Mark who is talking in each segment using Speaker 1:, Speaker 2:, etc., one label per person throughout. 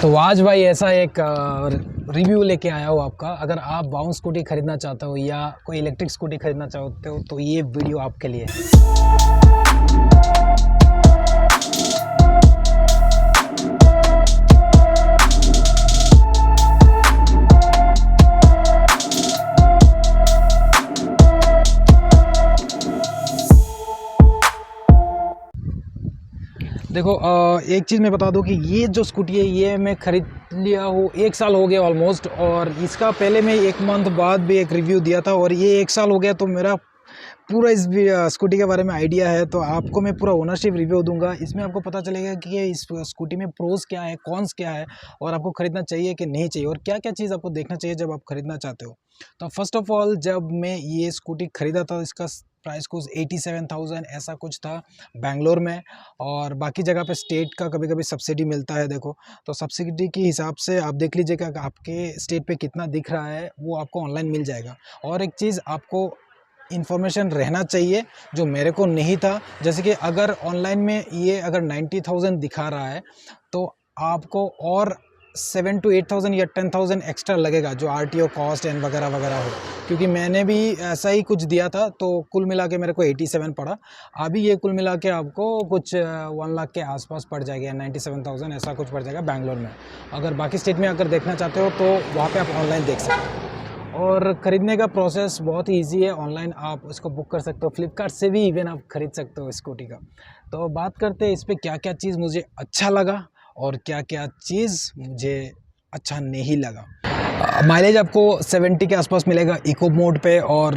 Speaker 1: तो आज भाई ऐसा एक रिव्यू लेके आया हूँ आपका। अगर आप बाउंस स्कूटी खरीदना चाहते हो या कोई इलेक्ट्रिक स्कूटी खरीदना चाहते हो तो ये वीडियो आपके लिए है। देखो एक चीज़ मैं बता दूं कि ये जो स्कूटी है ये मैं ख़रीद लिया हूँ 1 साल हो गया ऑलमोस्ट। और इसका पहले मैं 1 मंथ बाद भी एक रिव्यू दिया था और ये 1 साल हो गया, तो मेरा पूरा इस स्कूटी के बारे में आइडिया है। तो आपको मैं पूरा ओनरशिप रिव्यू दूंगा। इसमें आपको पता चलेगा कि ये इस स्कूटी में प्रोज क्या है, कॉन्स क्या है, और आपको ख़रीदना चाहिए कि नहीं चाहिए, और क्या क्या चीज़ आपको देखना चाहिए जब आप ख़रीदना चाहते हो। तो फर्स्ट ऑफ़ ऑल, जब मैं ये स्कूटी ख़रीदा था इसका प्राइस कुछ 87,000 ऐसा कुछ था बेंगलोर में। और बाकी जगह पे स्टेट का कभी कभी सब्सिडी मिलता है। देखो, तो सब्सिडी के हिसाब से आप देख लीजिएगा कि आपके स्टेट पे कितना दिख रहा है, वो आपको ऑनलाइन मिल जाएगा। और एक चीज़ आपको इन्फॉर्मेशन रहना चाहिए जो मेरे को नहीं था, जैसे कि अगर ऑनलाइन में ये अगर 90,000 दिखा रहा है तो आपको और 7 to 8,000 या 10,000 एक्स्ट्रा लगेगा, जो RTO कॉस्ट एंड वगैरह वगैरह हो। क्योंकि मैंने भी ऐसा ही कुछ दिया था, तो कुल मिला के मेरे को 87 पड़ा। अभी ये कुल मिला के आपको कुछ 1 लाख के आसपास पड़ जाएगा, 97,000 ऐसा कुछ पड़ जाएगा बेंगलोर में। अगर बाकी स्टेट में अगर देखना चाहते हो तो वहाँ पे आप ऑनलाइन देख सकते हो। और ख़रीदने का प्रोसेस बहुत ही ईजी है। ऑनलाइन आप इसको बुक कर सकते हो, फ्लिपकार्ट से भी इवन आप ख़रीद सकते हो स्कूटी का। तो बात करते हैं इस पर क्या क्या चीज़ मुझे अच्छा लगा और क्या क्या चीज़ मुझे अच्छा नहीं लगा। माइलेज आपको 70 के आसपास मिलेगा इको मोड पे, और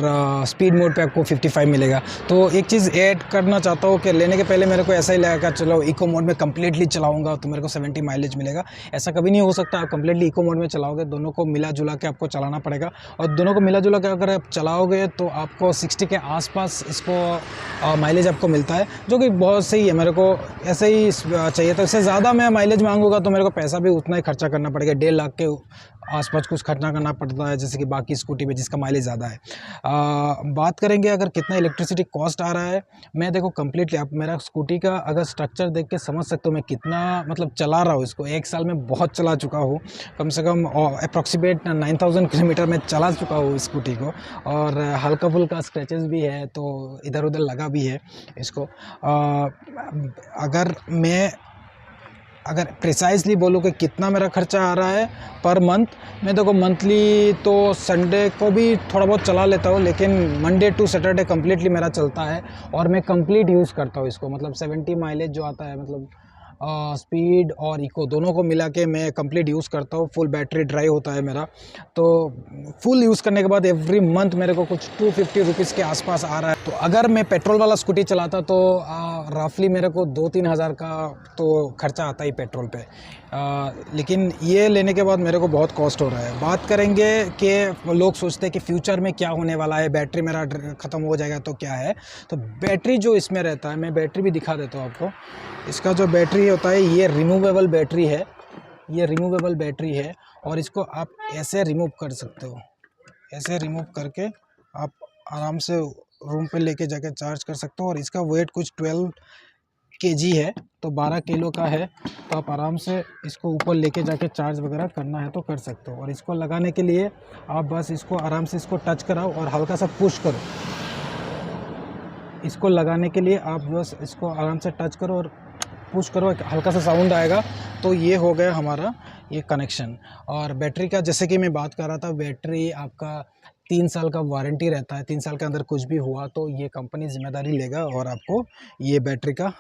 Speaker 1: स्पीड मोड पे आपको 55 मिलेगा। तो एक चीज़ ऐड करना चाहता हूँ कि लेने के पहले मेरे को ऐसा ही लगा कि चलो इको मोड में कम्प्लीटली चलाऊंगा तो मेरे को 70 माइलेज मिलेगा। ऐसा कभी नहीं हो सकता। आप कम्प्लीटली इको मोड में चलाओगे, दोनों को मिला जुला के आपको चलाना पड़ेगा। और दोनों को मिला जुला के अगर आप चलाओगे तो आपको 60 के आसपास इसको माइलेज आपको मिलता है, जो कि बहुत सही है। मेरे को ऐसे ही चाहिए था। इससे ज़्यादा मैं माइलेज मांगूंगा तो मेरे को पैसा भी उतना ही खर्चा करना पड़ेगा, 1.5 लाख के आसपास कुछ खर्चा करना पड़ता है, जैसे कि बाकी स्कूटी पे जिसका माइलेज ज़्यादा है। बात करेंगे अगर कितना इलेक्ट्रिसिटी कॉस्ट आ रहा है। मैं देखो कम्प्लीटली, आप मेरा स्कूटी का अगर स्ट्रक्चर देख के समझ सकते हो मैं कितना मतलब चला रहा हूँ इसको। 1 साल में बहुत चला चुका हूँ, कम से कम अप्रॉक्सीमेट 9,000 किलोमीटर में चला चुका हूँ स्कूटी को। और हल्का फुल्का स्क्रैचेस भी है, तो इधर उधर लगा भी है इसको। अगर प्रिसाइजली बोलूँ कि कितना मेरा खर्चा आ रहा है पर मंथ, मैं देखो मंथली तो संडे को भी थोड़ा बहुत चला लेता हूँ, लेकिन मंडे टू सैटरडे कम्प्लीटली मेरा चलता है। और मैं कंप्लीट यूज़ करता हूँ इसको, मतलब 70 माइलेज जो आता है, मतलब स्पीड और इको दोनों को मिला के मैं कंप्लीट यूज़ करता हूँ। फुल बैटरी ड्राई होता है मेरा। तो फुल यूज़ करने के बाद एवरी मंथ मेरे को कुछ 250 रुपीज़ के आसपास आ रहा है। तो अगर मैं पेट्रोल वाला स्कूटी चलाता तो रफली मेरे को 2-3 हज़ार का तो खर्चा आता ही पेट्रोल पे। लेकिन ये लेने के बाद मेरे को बहुत कॉस्ट हो रहा है। बात करेंगे कि लोग सोचते हैं कि फ्यूचर में क्या होने वाला है, बैटरी मेरा ख़त्म हो जाएगा तो क्या है। तो बैटरी जो इसमें रहता है, मैं बैटरी भी दिखा देता हूँ आपको। इसका जो बैटरी होता है ये रिमूवेबल बैटरी है, ये रिमूवेबल बैटरी है। और इसको आप ऐसे रिमूव कर सकते हो, ऐसे रिमूव करके आप आराम से रूम पे लेके जाके चार्ज कर सकते हो। और इसका वेट कुछ 12 kg है, तो 12 किलो का है। तो आप आराम से इसको ऊपर लेके जाके चार्ज वगैरह करना है तो कर सकते हो। और इसको लगाने के लिए आप बस इसको आराम से इसको टच कराओ और हल्का सा पुश करो। इसको लगाने के लिए आप बस इसको आराम से टच करो और पुश करो, हल्का सा साउंड आएगा। तो ये हो गया हमारा ये कनेक्शन। और बैटरी का जैसे कि मैं बात कर रहा था, बैटरी आपका 3 साल का वारंटी रहता है। 3 साल के अंदर कुछ भी हुआ तो ये कंपनी जिम्मेदारी लेगा और आपको ये बैटरी का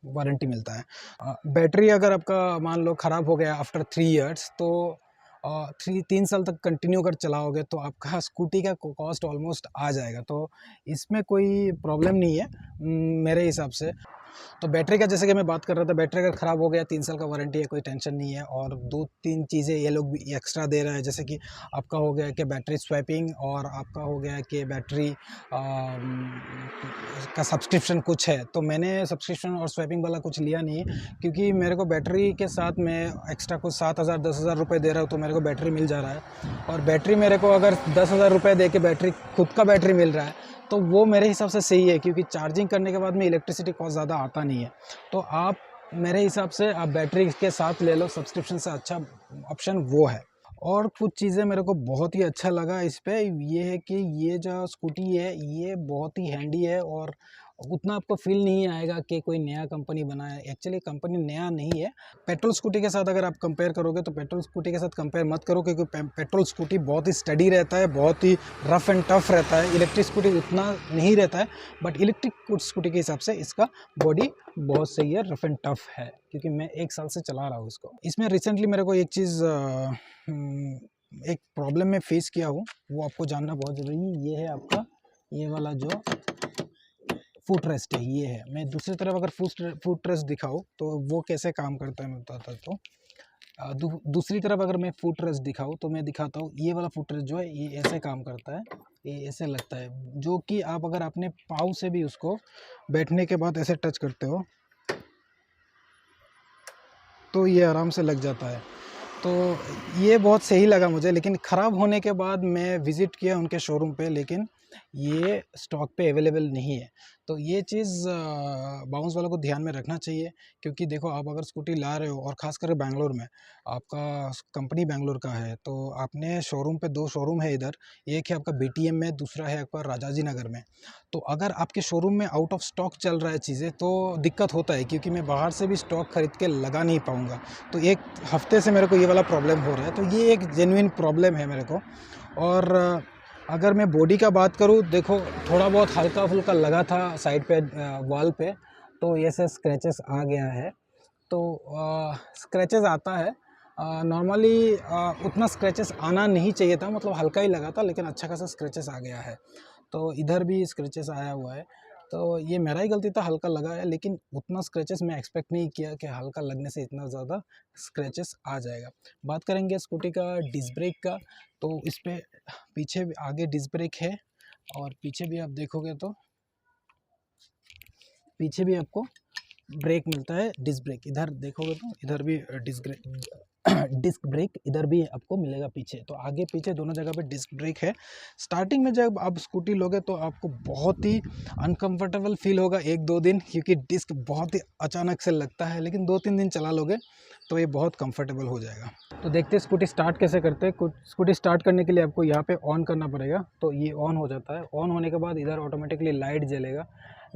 Speaker 1: वारंटी मिलता है। बैटरी अगर आपका मान लो ख़राब हो गया आफ्टर 3 इयर्स, तो 3 साल तक कंटिन्यू अगर चलाओगे तो आपका स्कूटी का कॉस्ट ऑलमोस्ट आ जाएगा। तो इसमें कोई प्रॉब्लम नहीं है मेरे हिसाब से। तो बैटरी का जैसे कि मैं बात कर रहा था, बैटरी अगर ख़राब हो गया, 3 साल का वारंटी है, कोई टेंशन नहीं है। और 2-3 चीज़ें ये लोग भी एक्स्ट्रा दे रहा है, जैसे कि आपका हो गया कि बैटरी स्वैपिंग, और आपका हो गया कि बैटरी का सब्सक्रिप्शन कुछ है। तो मैंने सब्सक्रिप्शन और स्वैपिंग वाला कुछ लिया नहीं है, क्योंकि मेरे को बैटरी के साथ मैं एक्स्ट्रा कुछ 7,000-10,000 रुपये दे रहा हूँ, तो मेरे को बैटरी मिल जा रहा है। और बैटरी मेरे को अगर 10,000 रुपये दे के बैटरी खुद का बैटरी मिल रहा है तो वो मेरे हिसाब से सही है, क्योंकि चार्जिंग करने के बाद में इलेक्ट्रिसिटी कॉस्ट ज़्यादा आता नहीं है। तो आप मेरे हिसाब से आप बैटरी के साथ ले लो, सब्सक्रिप्शन से अच्छा ऑप्शन वो है। और कुछ चीज़ें मेरे को बहुत ही अच्छा लगा इस पे, ये है कि ये जो स्कूटी है ये बहुत ही हैंडी है और उतना आपको फील नहीं आएगा कि कोई नया कंपनी बना है। एक्चुअली कंपनी नया नहीं है। पेट्रोल स्कूटी के साथ अगर आप कंपेयर करोगे तो पेट्रोल स्कूटी के साथ कंपेयर मत करो, क्योंकि पेट्रोल स्कूटी बहुत ही स्टडी रहता है, बहुत ही रफ एंड टफ रहता है। इलेक्ट्रिक स्कूटी उतना नहीं रहता है, बट इलेक्ट्रिक स्कूटी के हिसाब से इसका बॉडी बहुत सही है, रफ एंड टफ है, क्योंकि मैं 1 साल से चला रहा हूँ इसको। इसमें रिसेंटली मेरे को एक चीज़ एक प्रॉब्लम में फेस किया हूँ, वो आपको जानना बहुत ज़रूरी है। ये है आपका ये वाला जो फुट रेस्ट है, ये है। मैं दूसरी तरफ अगर फुट रेस्ट दिखाऊँ तो वो कैसे काम करता है मैं बताता हूँ। दूसरी तरफ अगर मैं फुट रेस्ट दिखाऊँ तो मैं दिखाता हूँ। ये वाला फुट रेस्ट जो है ये ऐसे काम करता है, ये ऐसे लगता है, जो कि आप अगर अपने पाँव से भी उसको बैठने के बाद ऐसे टच करते हो तो ये आराम से लग जाता है। तो ये बहुत सही लगा मुझे, लेकिन ख़राब होने के बाद मैं विज़िट किया उनके शोरूम पे, लेकिन ये स्टॉक पे अवेलेबल नहीं है। तो ये चीज़ बाउंस वालों को ध्यान में रखना चाहिए, क्योंकि देखो आप अगर स्कूटी ला रहे हो और ख़ासकर बैंगलोर में, आपका कंपनी बैंगलोर का है, तो आपने शोरूम पे 2 शोरूम है इधर, एक है आपका बीटीएम में, दूसरा है आपका राजाजी नगर में। तो अगर आपके शोरूम में आउट ऑफ स्टॉक चल रहा है चीज़ें तो दिक्कत होता है, क्योंकि मैं बाहर से भी स्टॉक खरीद के लगा नहीं पाऊँगा। तो 1 हफ़्ते से मेरे को ये वाला प्रॉब्लम हो रहा है, तो ये एक जेन्युइन प्रॉब्लम है मेरे को। और अगर मैं बॉडी का बात करूँ, देखो थोड़ा बहुत हल्का-फुल्का लगा था साइड पे वॉल पे, तो ऐसे स्क्रैचेस आ गया है। तो स्क्रैचेस आता है नॉर्मली, उतना स्क्रैचेस आना नहीं चाहिए था, मतलब हल्का ही लगा था, लेकिन अच्छा खासा स्क्रैचेस आ गया है। तो इधर भी स्क्रैचेस आया हुआ है, तो ये मेरा ही गलती था, हल्का लगा है, लेकिन उतना स्क्रैचेस मैं एक्सपेक्ट नहीं किया कि हल्का लगने से इतना ज़्यादा स्क्रैचेस आ जाएगा। बात करेंगे स्कूटी का डिस्क ब्रेक का, तो इस पे पीछे भी आगे डिस्क ब्रेक है और पीछे भी आप देखोगे तो पीछे भी आपको ब्रेक मिलता है, डिस्क ब्रेक। इधर देखोगे तो इधर भी डिस्क ब्रेक डिस्क ब्रेक इधर भी आपको मिलेगा पीछे, तो आगे पीछे दोनों जगह पे डिस्क ब्रेक है। स्टार्टिंग में जब आप स्कूटी लोगे तो आपको बहुत ही अनकंफर्टेबल फील होगा 1-2 दिन, क्योंकि डिस्क बहुत ही अचानक से लगता है, लेकिन 2-3 दिन चला लोगे तो ये बहुत कंफर्टेबल हो जाएगा। तो देखते हैं स्कूटी स्टार्ट कैसे करते हैं। स्कूटी स्टार्ट करने के लिए आपको यहाँ पे ऑन करना पड़ेगा, तो ये ऑन हो जाता है। ऑन होने के बाद इधर ऑटोमेटिकली लाइट जलेगा।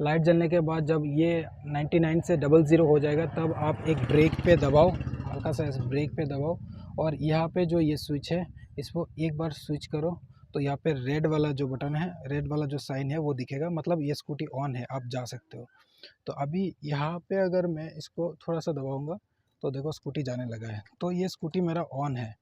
Speaker 1: लाइट जलने के बाद जब ये 99 से 00 हो जाएगा, तब आप एक ब्रेक पे दबाओ, हल्का सा इस ब्रेक पे दबाओ, और यहाँ पे जो ये स्विच है इसको एक बार स्विच करो, तो यहाँ पे रेड वाला जो बटन है, रेड वाला जो साइन है वो दिखेगा, मतलब ये स्कूटी ऑन है, आप जा सकते हो। तो अभी यहाँ पे अगर मैं इसको थोड़ा सा दबाऊँगा तो देखो स्कूटी जाने लगा है, तो ये स्कूटी मेरा ऑन है।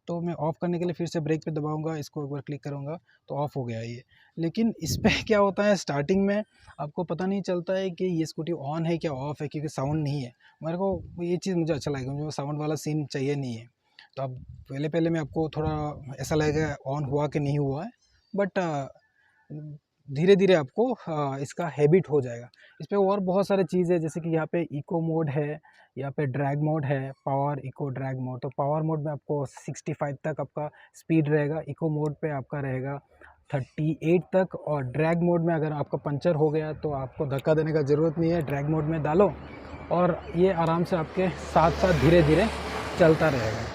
Speaker 1: तो मैं ऑफ़ करने के लिए फिर से ब्रेक पे दबाऊँगा, इसको एक बार क्लिक करूँगा तो ऑफ़ हो गया ये। लेकिन इस पे क्या होता है, स्टार्टिंग में आपको पता नहीं चलता है कि ये स्कूटी ऑन है क्या ऑफ़ है, क्योंकि साउंड नहीं है। मेरे को ये चीज़ मुझे अच्छा लगेगा, मुझे साउंड वाला सीन चाहिए नहीं है। तो अब पहले-पहले में आपको थोड़ा ऐसा लगेगा ऑन हुआ कि नहीं हुआ है, बट धीरे-धीरे आपको इसका हैबिट हो जाएगा। इस पे और बहुत सारे चीज़ है, जैसे कि यहाँ पे इको मोड है, यहाँ पे ड्रैग मोड है, पावर, इको, ड्रैग मोड। तो पावर मोड में आपको 65 तक आपका स्पीड रहेगा, इको मोड पे आपका रहेगा 38 तक, और ड्रैग मोड में अगर आपका पंचर हो गया तो आपको धक्का देने का ज़रूरत नहीं है, ड्रैग मोड में डालो और ये आराम से आपके साथ-साथ धीरे-धीरे चलता रहेगा।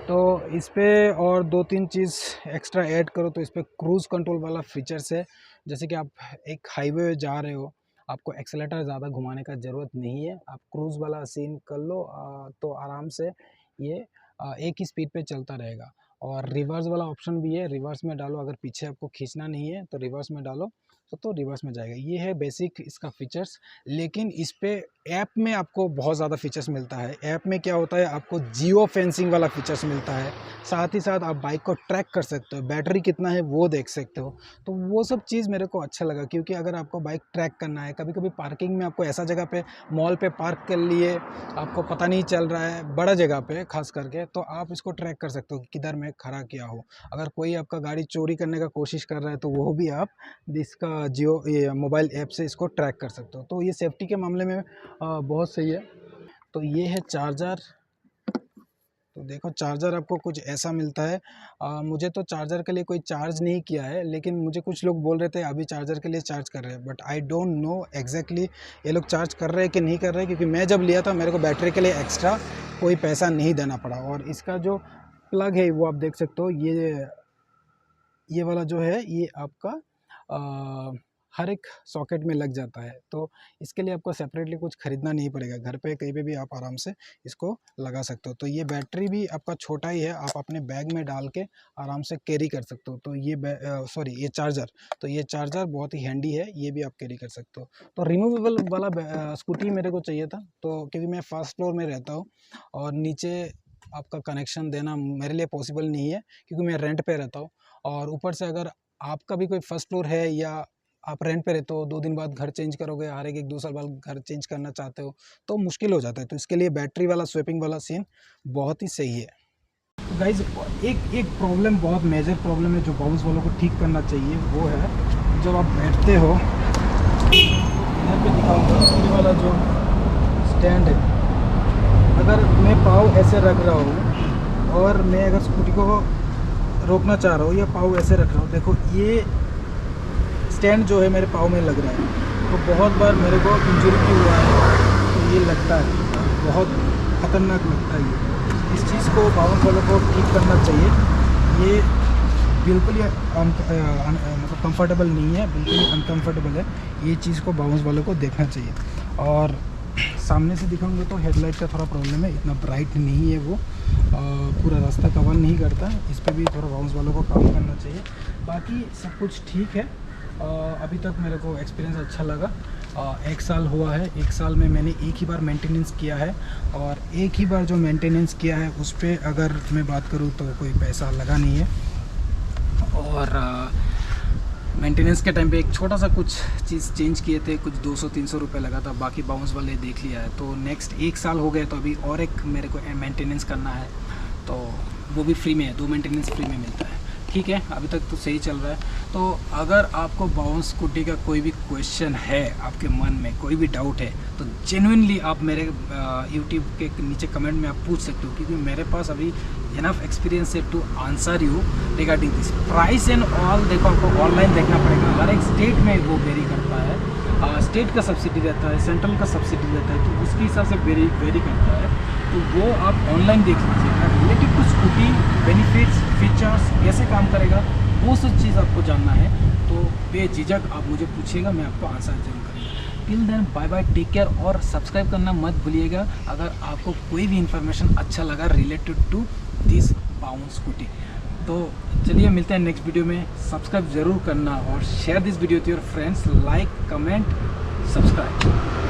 Speaker 1: तो इस पे और 2-3 चीज़ एक्स्ट्रा ऐड करो तो इस पे क्रूज़ कंट्रोल वाला फीचर्स है। जैसे कि आप एक हाईवे जा रहे हो, आपको एक्सेलेरेटर ज़्यादा घुमाने का ज़रूरत नहीं है, आप क्रूज़ वाला सीन कर लो, तो आराम से ये एक ही स्पीड पे चलता रहेगा। और रिवर्स वाला ऑप्शन भी है, रिवर्स में डालो, अगर पीछे आपको खींचना नहीं है तो रिवर्स में डालो तो रिवर्स में जाएगा। ये है बेसिक इसका फीचर्स। लेकिन इस पे ऐप में आपको बहुत ज़्यादा फीचर्स मिलता है। ऐप में क्या होता है, आपको जियो फेंसिंग वाला फीचर्स मिलता है, साथ ही साथ आप बाइक को ट्रैक कर सकते हो, बैटरी कितना है वो देख सकते हो। तो वो सब चीज़ मेरे को अच्छा लगा, क्योंकि अगर आपको बाइक ट्रैक करना है, कभी-कभी पार्किंग में आपको ऐसा जगह पे मॉल पे पार्क कर लिए, आपको पता नहीं चल रहा है, बड़ा जगह पे ख़ास करके, तो आप इसको ट्रैक कर सकते हो कि किधर मैं खड़ा किया हूँ। अगर कोई आपका गाड़ी चोरी करने का कोशिश कर रहा है तो वो भी आप इसका जियो ये मोबाइल ऐप से इसको ट्रैक कर सकते हो। तो ये सेफ्टी के मामले में बहुत सही है। तो ये है चार्जर, तो देखो चार्जर आपको कुछ ऐसा मिलता है। मुझे तो चार्जर के लिए कोई चार्ज नहीं किया है, लेकिन मुझे कुछ लोग बोल रहे थे अभी चार्जर के लिए चार्ज कर रहे हैं, but I don't know exactly ये लोग चार्ज कर रहे हैं कि नहीं कर रहे हैं, क्योंकि मैं जब लिया था मेरे को बैटरी के लिए एक्स्ट्रा कोई पैसा नहीं देना पड़ा। और इसका जो प्लग है वो आप देख सकते हो, ये वाला जो है ये आपका हर एक सॉकेट में लग जाता है, तो इसके लिए आपको सेपरेटली कुछ ख़रीदना नहीं पड़ेगा, घर पे कहीं पे भी आप आराम से इसको लगा सकते हो। तो ये बैटरी भी आपका छोटा ही है, आप अपने बैग में डाल के आराम से कैरी कर सकते हो। तो ये ये चार्जर बहुत ही हैंडी है, ये भी आप कैरी कर सकते हो। तो रिमूवेबल वाला स्कूटी मेरे को चाहिए था, तो क्योंकि मैं फर्स्ट फ्लोर में रहता हूँ और नीचे आपका कनेक्शन देना मेरे लिए पॉसिबल नहीं है, क्योंकि मैं रेंट पे रहता हूँ। और ऊपर से अगर आपका भी कोई फर्स्ट फ्लोर है या आप रेंट पे रहते हो, 2 दिन बाद घर चेंज करोगे, हर एक 1-2 साल बाद घर चेंज करना चाहते हो, तो मुश्किल हो जाता है। तो इसके लिए बैटरी वाला स्वैपिंग वाला सीन बहुत ही सही है। गाइज एक प्रॉब्लम, बहुत मेजर प्रॉब्लम है जो बाउंस वालों को ठीक करना चाहिए, वो है जब आप बैठते हो, यहाँ पे दिखाऊंगा ये वाला जो स्टैंड है, अगर मैं पाँव ऐसे रख रहा हूँ और मैं अगर स्कूटी को रोकना चाह रहा हूँ या पाँव ऐसे रख रहा हूँ, देखो ये स्टैंड जो है मेरे पाँव में लग रहा है, तो बहुत बार मेरे को इंजरी भी हुआ है। तो ये लगता है, बहुत ख़तरनाक लगता है ये। इस चीज़ को बाउंस वालों को ठीक करना चाहिए। ये बिल्कुल ही मतलब कंफर्टेबल नहीं है, बिल्कुल ही अनकंफर्टेबल है। ये चीज़ को बाउंस वालों को देखना चाहिए। और सामने से दिखाऊंगे तो हेडलाइट का थोड़ा प्रॉब्लम है, इतना ब्राइट नहीं है वो, पूरा रास्ता कवर नहीं करता, इस पर भी थोड़ा बाउंस वालों को काम करना चाहिए। बाकी सब कुछ ठीक है। अभी तक मेरे को एक्सपीरियंस अच्छा लगा। 1 साल हुआ है, 1 साल में मैंने एक ही बार मेंटेनेंस किया है, और एक ही बार जो मेंटेनेंस किया है उस पर अगर मैं बात करूँ तो कोई पैसा लगा नहीं है। और मेंटेनेंस के टाइम पे एक छोटा सा कुछ चीज़ चेंज किए थे, कुछ 200-300 रुपये लगा था, बाकी बाउंस वाले देख लिया है। तो नेक्स्ट 1 साल हो गए, तो अभी और एक मेरे को मेंटेनेंस करना है, तो वो भी फ्री में है, 2 मेंटेनेंस फ्री में मिलता है। ठीक है, अभी तक तो सही चल रहा है। तो अगर आपको बाउंस स्कूटी का कोई भी क्वेश्चन है, आपके मन में कोई भी डाउट है, तो जेन्युइनली आप मेरे यूट्यूब के नीचे कमेंट में आप पूछ सकते हो, क्योंकि मेरे पास अभी इनफ एक्सपीरियंस है to answer you regarding this. Price and all देखो आपको ऑनलाइन देखना पड़ेगा, हर एक स्टेट में वो वेरी करता है। स्टेट का सब्सिडी रहता है, सेंट्रल का सब्सिडी रहता है, तो उसके हिसाब से वेरी करता है। तो वो आप ऑनलाइन देख लीजिए। Related to scooty benefits, features, कैसे काम करेगा, वो सब चीज़ आपको जानना है, तो बेझिझक आप मुझे पूछिएगा, मैं आपको आंसर जरूर करूँगा। Till then bye bye, take care, और सब्सक्राइब करना मत भूलिएगा अगर आपको कोई भी इन्फॉर्मेशन अच्छा लगा related to this Bounce scooty. तो चलिए मिलते हैं नेक्स्ट वीडियो में। सब्सक्राइब ज़रूर करना और share this video to your friends, like, comment, subscribe.